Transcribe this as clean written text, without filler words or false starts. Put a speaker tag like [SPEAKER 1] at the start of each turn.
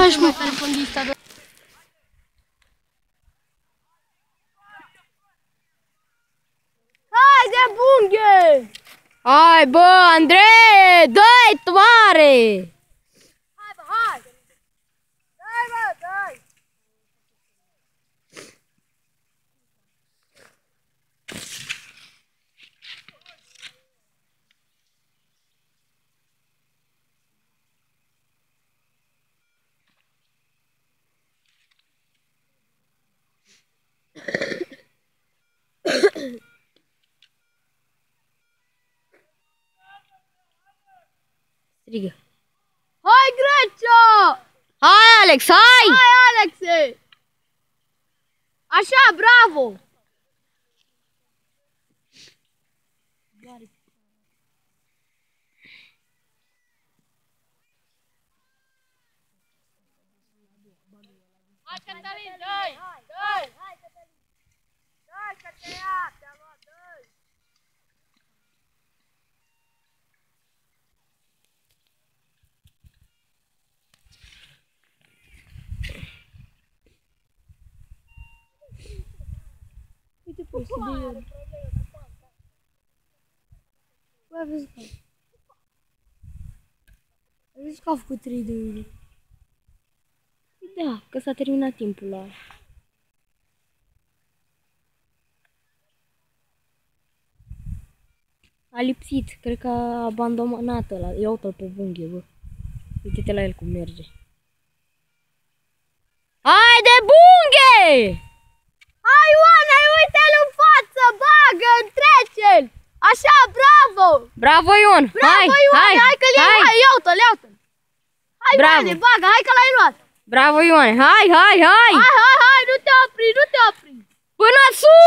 [SPEAKER 1] Taci, mă, telefondista.
[SPEAKER 2] Haide, bunghe!
[SPEAKER 1] Hai, bă, Andrei, dă-i, mare!
[SPEAKER 2] Hai, bă, hai! Dai, bă, dai!
[SPEAKER 1] Strigă.
[SPEAKER 2] Hai, Grecio!
[SPEAKER 1] Hai, Alex, hai!
[SPEAKER 2] Hai, Alexe! Așa, bravo! Hai, Cătălin, dă-i! Dă-i! Hai, Cătălin! Dă-i, că te ia! Te-a luat, dă-i!
[SPEAKER 1] Uite, poți să dai el. Bă, ai văzut că... Ai văzut că a făcut 3 de 1. Da, că s-a terminat timpul la... A lipsit, cred că a abandonat ăla. Ia uite-l pe bunghe, bă. Uite-te la el cum merge. Haide, bunghe!
[SPEAKER 2] Hai, Ioana, uite-l în față, bagă, întrece-l! Așa, bravo!
[SPEAKER 1] Bravo, Ion!
[SPEAKER 2] Bravo, Ioane, hai că-l iei, hai, ia-ută-l, ia-ută-l! Hai,
[SPEAKER 1] Bravo.
[SPEAKER 2] Ioane, bagă, hai că l-ai luat!
[SPEAKER 1] Bravo, Ion! Hai, hai, hai!
[SPEAKER 2] Hai, hai, hai, nu te opri, nu te opri!
[SPEAKER 1] Până sus!